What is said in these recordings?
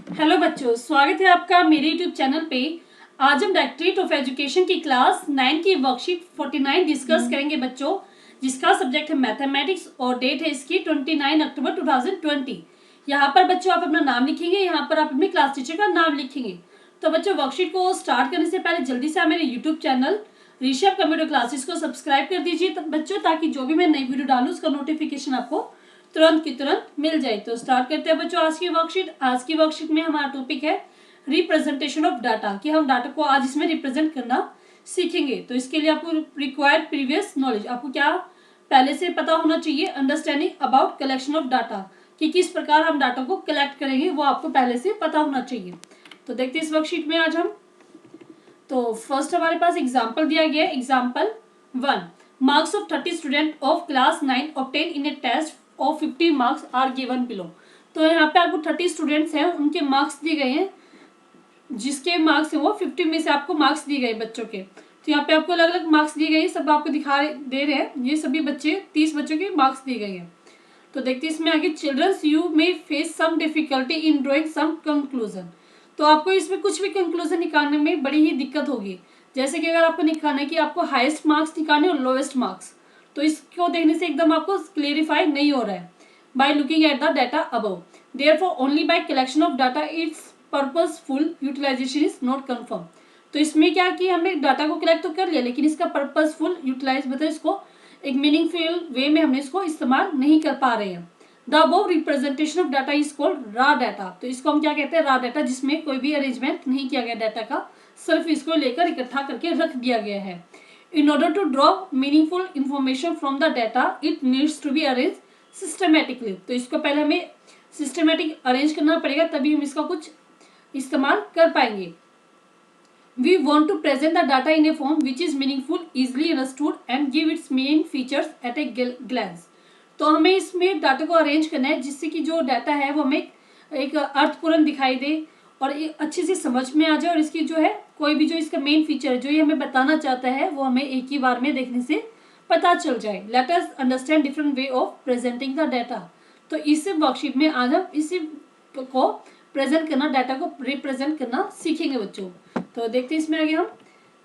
Hello बच्चों, स्वागत है आपका मेरे यूट्यूब चैनल पे। आज हम डायरेक्टरेट ऑफ एजुकेशन की क्लास 9 की वर्कशीट 49 डिस्कस करेंगे बच्चों, जिसका सब्जेक्ट है मैथमेटिक्स और डेट है इसकी 29 अक्टूबर 2020। यहाँ पर बच्चों आप अपना नाम लिखेंगे, यहाँ पर आप अपने क्लास टीचर का नाम लिखेंगे। तो बच्चों वर्कशीट को स्टार्ट करने से पहले जल्दी से आप मेरे YouTube channel Rishabh computer classes को सब्सक्राइब कर दीजिए बच्चों, ताकि जो भी मैं नई वीडियो डालूँ उसका नोटिफिकेशन आपको तुरंत की तुरंत मिल जाए। तो स्टार्ट करते हैं बच्चों आज की वर्कशीट। आज की वर्कशीट में हमारा टॉपिक है रिप्रेजेंटेशन ऑफ डाटा, कि हम डाटा को आज इसमें रिप्रेजेंट करना सीखेंगे। तो इसके लिए आपको रिक्वायर्ड प्रीवियस नॉलेज, आपको क्या पहले से पता होना चाहिए। Understanding about collection of data, कि किस प्रकार हम डाटा को कलेक्ट करेंगे वो आपको पहले से पता होना चाहिए। तो देखते हैं इस वर्कशीट में आज हम। तो फर्स्ट हमारे पास एग्जाम्पल दिया गया है। Example 1, marks of 30 student of class 9 obtain in a test of 50 marks are given below. तो यहाँ पे आपको 30 स्टूडेंट्स हैं, उनके मार्क्स दिए गए हैं, जिसके मार्क्स हैं वो 50 में से आपको मार्क्स दिए गए बच्चों के। तो यहाँ पे आपको अलग अलग मार्क्स दिए गए, सब आपको दिखा दे रहे हैं। ये सभी बच्चे 30 बच्चों के मार्क्स दिए गए हैं। तो देखते हैं इसमें आगे, childrens you may face some difficulty in drawing some conclusion. तो आपको इसमें कुछ भी कंक्लूजन निकालने में बड़ी ही दिक्कत होगी। जैसे कि अगर आपको निकालना है कि आपको हाईएस्ट मार्क्स निकालने और लोएस्ट मार्क्स, तो इसको देखने से एकदम आपको क्लियरिफाई नहीं हो रहा है। By looking at the data above, therefore only by collection of data its purposeful utilisation is not confirm. तो इसमें क्या कि हमने डाटा को कलेक्ट तो कर लिया, लेकिन इसका पर्पसफुल यूटिलाइज मतलब इसको एक मीनिंगफुल वे में हमने इसको इस्तेमाल नहीं कर पा रहे हैं। The above representation of data is called रा डाटा। तो इसको हम क्या कहते हैं, रा डाटा, जिसमें कोई भी अरेंजमेंट नहीं किया गया डाटा का, सिर्फ इसको लेकर इकट्ठा करके रख दिया गया है। In order to draw meaningful information from the data it needs to be arrange systematically. तो इसको पहले हमें सिस्टमेटिक अरेंज करना पड़ेगा, तभी हम इसका कुछ इस्तेमाल कर पाएंगे। We want to present the data in a form which is meaningful, easily understood and give its main features at a glance। तो हमें इसमें डाटा को अरेंज करना है जिससे कि जो डाटा है वो हमें एक अर्थपूर्ण दिखाई दे और अच्छे से समझ में आ जाए, और इसकी जो है कोई भी जो इसका मेन फीचर है जो ये हमें बताना चाहता है वो हमें एक ही बार में देखने से पता चल जाए। Let us understand different way of presenting the data. तो इस वर्कशीट में आज हम इसी को प्रेजेंट करना, डाटा को रिप्रेजेंट करना सीखेंगे बच्चों। तो देखते हैं इसमें आगे हम।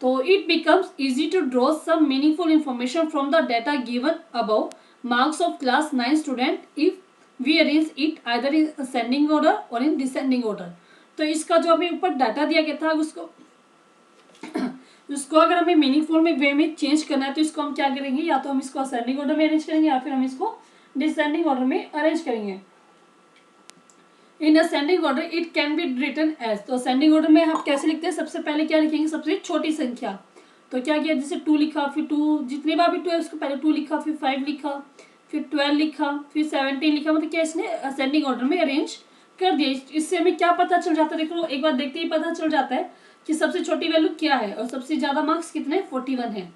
तो it becomes easy to draw some meaningful information from the data given above marks of class 9 student if we arrange it either in ascending order और इन डिसेंडिंग ऑर्डर। तो इसका जो हमें ऊपर डाटा दिया गया था उसको अगर हमें मीनिंगफुल में वे में चेंज करना है तो इसको हम क्या करेंगे, या तो हम इसको असेंडिंग ऑर्डर में अरेंज करेंगे या फिर हम इसको डिसेंडिंग ऑर्डर में अरेंज करेंगे। In ascending order it can be written as. तो असेंडिंग ऑर्डर में हम कैसे लिखते हैं, सबसे पहले क्या लिखेंगे, सबसे छोटी संख्या। तो क्या किया, जैसे 2 लिखा, फिर 2 जितनी बार भी 2 है उसको पहले 2 लिखा, फिर 5 लिखा, फिर 12 लिखा, फिर 17 लिखा। मतलब क्या इसने असेंडिंग ऑर्डर में अरेंज कर दिया। इससे हमें क्या पता चल जाता है, देखो एक बार देखते ही पता चल जाता है कि सबसे छोटी वैल्यू क्या है और सबसे ज्यादा मार्क्स कितने, 41 है।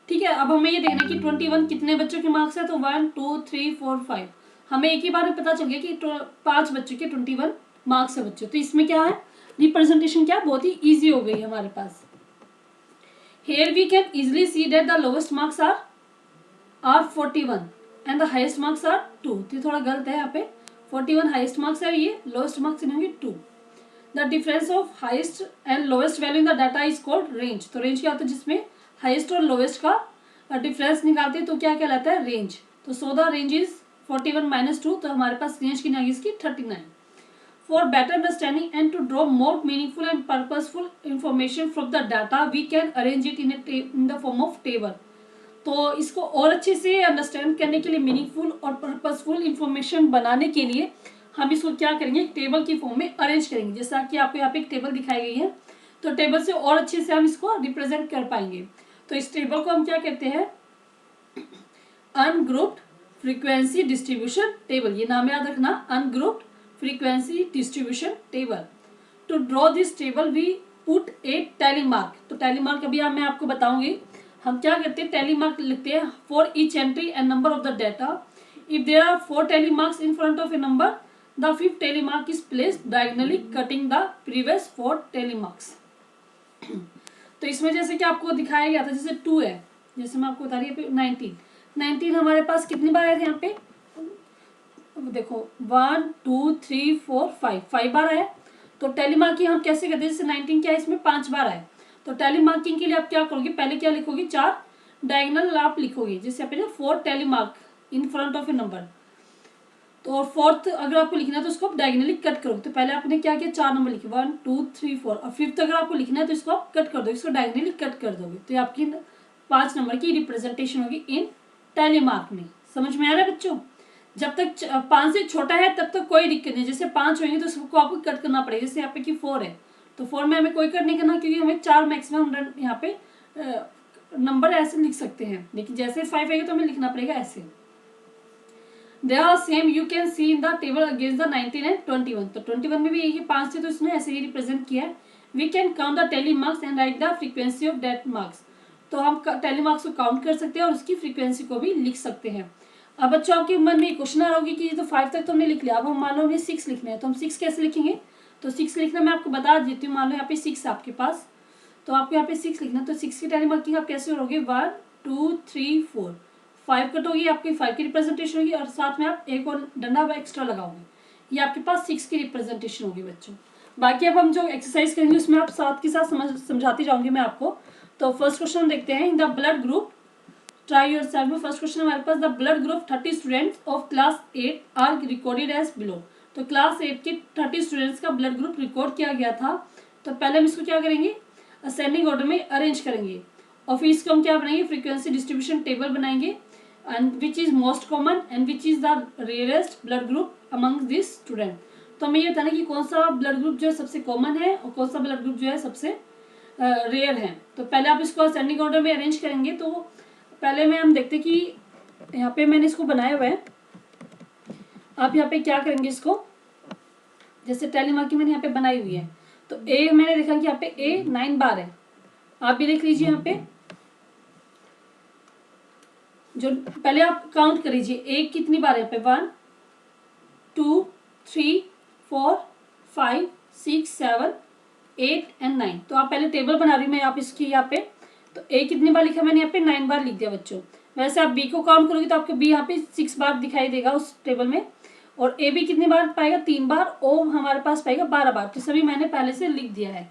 ठीक है, अब हमें ये देखना कि 21 कितने बच्चों के मार्क्स है। तो 1 2 3 4 5 हमें एक ही बार में पता चल गया कि 5 बच्चों के 21 मार्क्स है बच्चों। तो इसमें क्या है, रिप्रेजेंटेशन क्या बहुत ही इजी हो गई हमारे पास। Here we can easily see that the lowest marks are 41 and the highest marks are 2। तो थोड़ा गलत है यहाँ पे, 41 हाईएस्ट मार्क्स है, ये लोएस्ट मार्क्स होंगे 2। The difference of highest and lowest value in the data is called range. तो रेंज क्या होता है, जिसमें हाईएस्ट और लोएस्ट का डिफरेंस निकालते हैं तो क्या कहलाता है, रेंज। तो सो द रेंज इज 41 - 2। तो हमारे पास रेंज की आएगी इसकी 39। For better understanding and to draw more meaningful and purposeful information from the data, we can arrange it in the form of table। तो इसको और अच्छे से अंडरस्टैंड करने के लिए, मीनिंगफुल और पर्पसफुल इंफॉर्मेशन बनाने के लिए हम इसको क्या करेंगे, टेबल की फॉर्म में अरेंज करेंगे। जैसा कि आपको यहाँ पे एक टेबल दिखाई गई है, तो टेबल से और अच्छे से हम इसको रिप्रेजेंट कर पाएंगे। तो इस टेबल को हम क्या कहते हैं, अनग्रुप्ड फ्रीक्वेंसी डिस्ट्रीब्यूशन टेबल। ये नाम याद रखना, ungrouped frequency distribution table। to draw this table we put a tally mark। तो tally mark अभी मैं आपको बताऊंगी हम क्या करते हैं। tally mark लिखते हैं for each entry and number of the data। if there are 4 tally marks in front of a number, the 5th tally mark is placed diagonally cutting the previous 4 tally marks। तो इसमें जैसे कि आपको दिखाया गया था, जैसे 2 है, जैसे मैं आपको बता रही हूँ 19 हमारे पास कितनी बार आए थे यहाँ पे, देखो 1 2 3 4 5 बार है। तो टैली मार्किंग हम कैसे करते हैं, जैसे 19 क्या है इसमें 5 बार आए, तो टैली मार्किंग के लिए आप क्या करोगे, पहले क्या लिखोगे, 4 डायगोनल आप लिखोगे, जैसे आप 4 tally mark in front of A number. तो और फोर्थ अगर आपको लिखना है तो उसको आप डायगोनली कट करोगे, तो पहले आपने क्या किया, 4 नंबर लिखे 1 2 3 4, और फिफ्थ अगर आपको लिखना है तो इसको आप कट कर दोगे, इसको डायगोनली कट कर दोगे, तो ये आपकी 5 नंबर की रिप्रेजेंटेशन होगी इन टैली मार्क में। समझ में आ रहा है बच्चों? जब तक 5 से छोटा है तब तक कोई दिक्कत नहीं, जैसे 5 होंगे तो उसको आपको कट करना पड़ेगा, जैसे यहाँ पे कि 4 है तो 4 में हमें कोई कट नहीं करना, क्योंकि हमें 4 मैक्सिमम यहाँ पे नंबर ऐसे लिख सकते हैं, लेकिन जैसे 5 आएगा तो हमें लिखना पड़ेगा ऐसे। They are same you can see in the table against the 19 and 21, तो 21 में भी यही 5 थे तो इसने ऐसे ही रिप्रेजेंट किया है। We can count the tally marks and write the frequency of that marks, तो हम टैली मार्क्स को काउंट कर सकते हैं और उसकी फ्रीक्वेंसी को भी लिख सकते हैं। अब बच्चों आपके मन में क्वेश्चन आ रहा होगी कि ये तो 5 तक तो हमने लिख लिया, अब हम मान लो हमें 6 लिखना है, तो हम 6 कैसे लिखेंगे, तो 6 लिखना मैं आपको बता देती हूँ। मान लो यहाँ पे 6 आपके पास, तो आपको यहाँ पे 6 लिखना, तो 6 की टैली मार्किंग आप कैसे करोगे, 1 2 3 4, 5 कट होगी, आपकी 5 की रिप्रेजेंटेशन होगी, और साथ में आप एक और डंडा एक्स्ट्रा लगाओगे, ये आपके पास 6 की रिप्रेजेंटेशन होगी बच्चों। बाकी अब हम जो एक्सरसाइज करेंगे उसमें आप साथ के साथ समझाती जाऊंगी मैं आपको। तो फर्स्ट क्वेश्चन हम देखते हैं, in the blood group try yourself में फर्स्ट क्वेश्चन हमारे पास, the blood group 30 students of class 8 are recorded as below, तो क्लास 8 के 30 स्टूडेंट्स का ब्लड ग्रुप रिकॉर्ड किया गया था। तो पहले हम इसको क्या करेंगे, असेंडिंग ऑर्डर में अरेंज करेंगे, और फिर इसको हम क्या बनाएंगे, फ्रीक्वेंसी डिस्ट्रीब्यूशन टेबल बनाएंगे, and which is most common and which is the rarest blood group among this student. तो हमें ये बताना कि कौन सा ब्लड ग्रुप जो है सबसे कॉमन है और कौन सा ब्लड ग्रुप जो है सबसे रेयर है। तो पहले आप इसको असेंडिंग ऑर्डर में अरेंज करेंगे, तो पहले में हम देखते कि यहाँ पे मैंने इसको बनाया हुआ है, आप यहाँ पे क्या करेंगे, इसको जैसे टैली मार्किंग मैंने यहाँ पे बनाई हुई है, तो ए मैंने देखा कि यहाँ पे ए 9 बार है, आप भी देख लीजिए यहाँ पे, जो पहले आप काउंट कर लीजिए ए कितनी बार है यहाँ पे, 1 2 3 4 5 6 7 8 एंड 9, तो आप पहले टेबल बना रही हूँ मैं आप इसकी यहाँ पे, तो ए कितनी बार लिखा मैंने यहाँ पे 9 बार लिख दिया बच्चों। वैसे आप बी को काउंट करोगे तो आपको बी यहाँ पे 6 बार दिखाई देगा उस टेबल में, और ए बी कितनी बार पाएगा 3 बार, ओ हमारे पास पाएगा 12 बार, तो सभी मैंने पहले से लिख दिया है।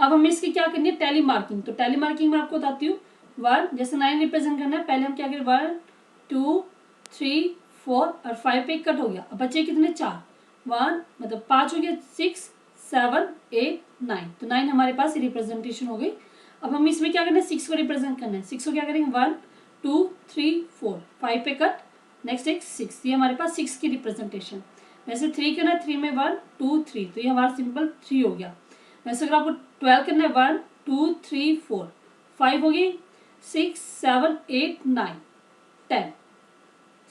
अब हमें इसकी क्या करनी है, टैली मार्किंग, तो टैली मार्किंग में आपको बताती हूँ, 1 जैसे 9 रिप्रेजेंट करना है, पहले हम क्या करें, 1 2 3 4 और 5 पे कट हो गया, अब बचे कितने 4, 1 मतलब 5 हो गया, 6 7 8 9, तो 9 हमारे पास रिप्रेजेंटेशन हो गई। अब हम इसमें क्या करना है, 6 को रिप्रेजेंट करना है, 6 को क्या करेंगे, 1 2 3 4 5 पे कट, नेक्स्ट एक 6, ये हमारे पास 6 की रिप्रेजेंटेशन। वैसे 3 करना है, 3 में 1 2 3, तो ये हमारा सिंपल 3 हो गया। वैसे अगर आपको 12 करना है, 1 2 3 4 5 होगी, 6 7 8 9 10,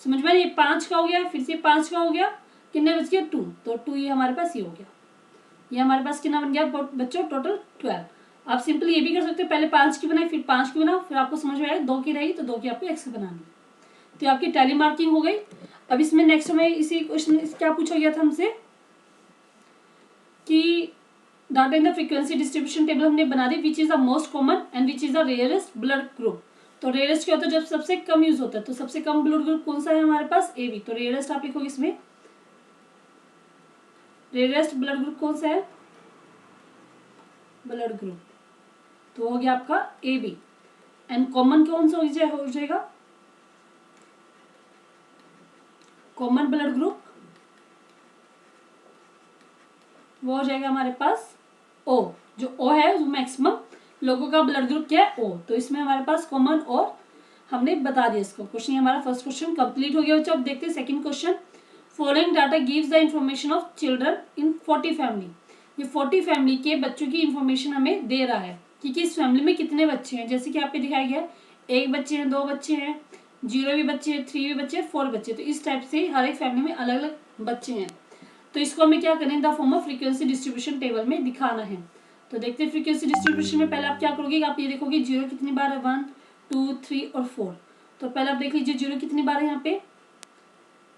समझ में, ये 5 का हो गया, फिर से 5 का हो गया, कितने बच गया 2, तो 2 ये हमारे पास ये हो गया, ये हमारे पास कितना बन गया बच्चों, टोटल 12। आप सिंपल ये भी कर सकते हो, पहले 5 की बनाई फिर 5 की बनाओ, फिर आपको समझ में आएगा 2 की रहेगी तो 2 की आपको एक्स्ट्रा बनानी है, तो आपकी टैली मार्किंग हो गई। अब इसमें नेक्स्ट में इसी क्वेश्चन क्या पूछा गया था हमसे कि data in the frequency distribution table हमने बना दी, which is the most common and which is the rarest blood group. तो रेयरेस्ट क्या होता है, जब सबसे कम यूज होता है, तो सबसे कम ब्लड ग्रुप कौन सा है हमारे पास, ए बी, तो रेयरेस्ट आप लिखोगे इसमें, रेयरेस्ट ब्लड ग्रुप कौन सा है, ब्लड ग्रुप, तो हो गया आपका ए बी। एंड कॉमन कौन सा हो जाएगा, कॉमन ब्लड ग्रुप वो हो जाएगा हमारे पास ओ, जो ओ है वो मैक्सिमम लोगों का ब्लड ग्रुप क्या है, ओ, तो इसमें हमारे पास कॉमन और हमने बता दिया इसको। क्वेश्चन हमारा फर्स्ट क्वेश्चन कंप्लीट हो गया बच्चों। अब देखते हैं second question, following data gives the information of children in 40 family, ये 40 फैमिली के बच्चों की इंफॉर्मेशन हमें दे रहा है कि किस फैमिली में कितने बच्चे हैं, जैसे कि आप पे दिखाया गया, 1 बच्चे हैं, 2 बच्चे हैं, 0 भी बच्चे हैं, 3 भी बच्चे हैं, 4 बच्चे, तो इस टाइप से हर एक फैमिली में अलग अलग बच्चे हैं। तो इसको हमें क्या करना है, the form of frequency distribution table में दिखाना है। तो देखते हैं फ्रीक्वेंसी डिस्ट्रीब्यूशन में पहले आप क्या करोगे, आप ये देखोगे 0 कितनी बार है, 1 2 3 और 4, तो पहले आप देख लीजिए 0 कितनी बार है, यहाँ पे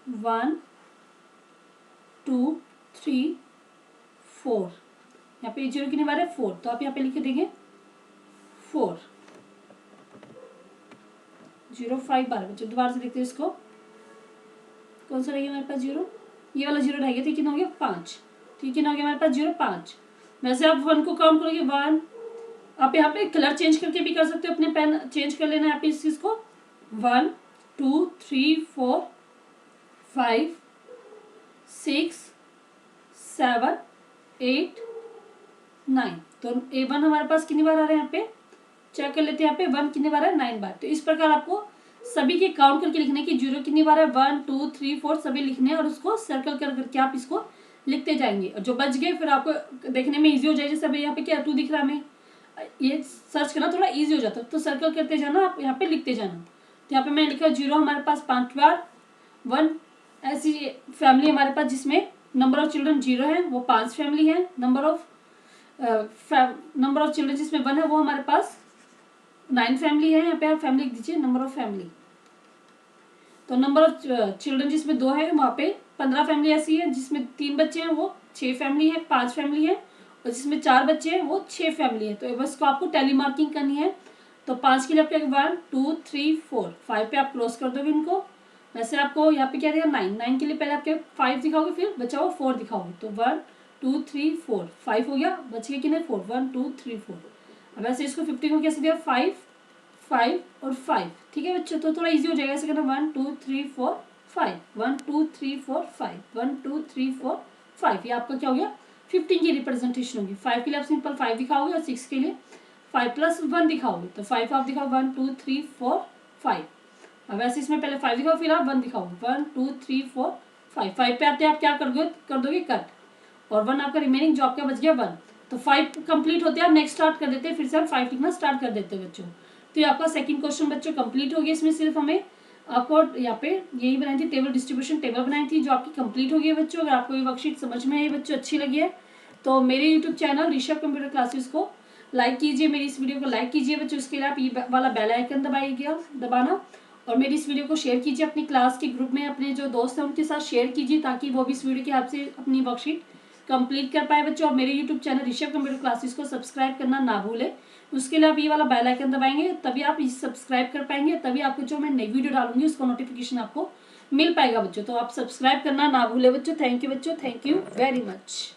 1 2 3 4, यहाँ पे 0 कितनी बार है 4, तो आप यहाँ पे लिख देंगे 4, 0 5 बार बच्चों। दोबारा से देखते हैं इसको, कौन सा रहेगा हमारे पास 0, ये वाला 0 रहेगा, तो कितना हो गया 5, ठीक है, कितना हो गया हमारे पास 0 5। वैसे आप 1 को काउंट करोगे 1, आप यहाँ पे कलर चेंज करके भी कर सकते हो, अपने पेन चेंज कर लेना है यहाँ पे इस चीज़ को। 1 2 3 4 5 6 7 8 9। तो A1 हमारे पास कितनी बार आ रहा है यहाँ पे, चेक कर लेते हैं यहाँ पे 1 कितनी बार है 9 बार। तो इस प्रकार आपको सभी के काउंट करके लिखने की 0 कितनी बार है 1 2 3 4 सभी लिखने हैं और उसको सर्कल कर करके आप इसको लिखते जाएंगे। और जो बच गए फिर आपको देखने में इजी हो जाए। जैसे अभी यहाँ पे क्या 2 दिख रहा है हमें, ये सर्च करना थोड़ा इजी हो जाता है, तो सर्कल करते जाना, आप यहाँ पे लिखते जाना। तो यहाँ पे मैं लिखा 0 हमारे पास 5 बार, 1 ऐसी फैमिली हमारे पास जिसमें नंबर ऑफ चिल्ड्रन 0 है वो 5 फैमिली है। नंबर ऑफ चिल्ड्रन जिसमें 1 है वो हमारे पास 9 फैमिली है। यहाँ पे आप फैमिली लिख दीजिए, नंबर ऑफ फैमिली। तो नंबर ऑफ चिल्ड्रन जिसमें 2 है वहाँ पे 15 फैमिली ऐसी है जिसमें 3 बच्चे हैं वो 6 फैमिली है, 5 फैमिली है। और जिसमें 4 बच्चे हैं वो 6 फैमिली है। तो बस को आपको टैली मार्किंग करनी है। तो 5 के लिए आपके 1 2 3 4 5 पे आप क्रॉस कर दोगे इनको। वैसे आपको यहाँ पे क्या रहेगा 9 के लिए पहले आपके 5 दिखाओगे, फिर बचा हुआ 4 दिखाओगे। तो 1 2 3 4 5 हो गया, बच गया कितने 4 1 2 3 4। अब ऐसे इसको 50 को कैसे दिया 5 5 और 5, ठीक है बच्चों। तो थोड़ा इजी हो जाएगा ऐसे करना 1 2 3 4 5 1 2 3 4 5 1 2 3 4 5। ये आपका क्या हो गया 15 की रिप्रेजेंटेशन होगी। 5 के लिए आप सिंपल 5 दिखाओगे और 6 के लिए 5 प्लस 1 दिखाओगे। तो 5 आप दिखाओ 1 2 3 4 5। अब वैसे इसमें पहले 5 दिखाओ फिर आप 1 दिखाओगे 1 2 3 4 5। 5 पे आते हैं आप क्या कर दोगे कट, और 1 आपका रिमेनिंग जो आपका बच गया 1। तो 5 कंप्लीट होते हैं, आप नेक्स्ट स्टार्ट कर देते हैं, फिर से हम 5 लिखना स्टार्ट कर देते हैं बच्चों। तो ये आपका सेकंड क्वेश्चन बच्चों कंप्लीट हो गया। इसमें सिर्फ हमें आपको यहाँ पे यही बनाई थी टेबल डिस्ट्रीब्यूशन टेबल बनाई थी जो आपकी कंप्लीट हो गई है बच्चों। अगर आपको ये वर्कशीट समझ में आई बच्चों, अच्छी लगी है तो मेरे YouTube channel Rishabh computer classes को लाइक कीजिए, मेरी इस वीडियो को लाइक कीजिए बच्चों। इसके लिए आप ये वाला बेल आइकन दबाना और मेरी इस वीडियो को शेयर कीजिए अपनी क्लास के ग्रुप में, अपने जो दोस्त हैं उनके साथ शेयर कीजिए ताकि वो भी इस वीडियो के हेल्प से अपनी वर्कशीट कंप्लीट कर पाए बच्चों। और मेरे YouTube channel Rishabh computer classes को सब्सक्राइब करना ना भूलें। उसके लिए आप ये वाला बेल आइकन दबाएंगे तभी आप सब्सक्राइब कर पाएंगे, तभी आपको जो मैं नई वीडियो डालूंगी उसका नोटिफिकेशन आपको मिल पाएगा बच्चों। तो आप सब्सक्राइब करना ना भूलें बच्चों। थैंक यू बच्चों, थैंक यू वेरी मच।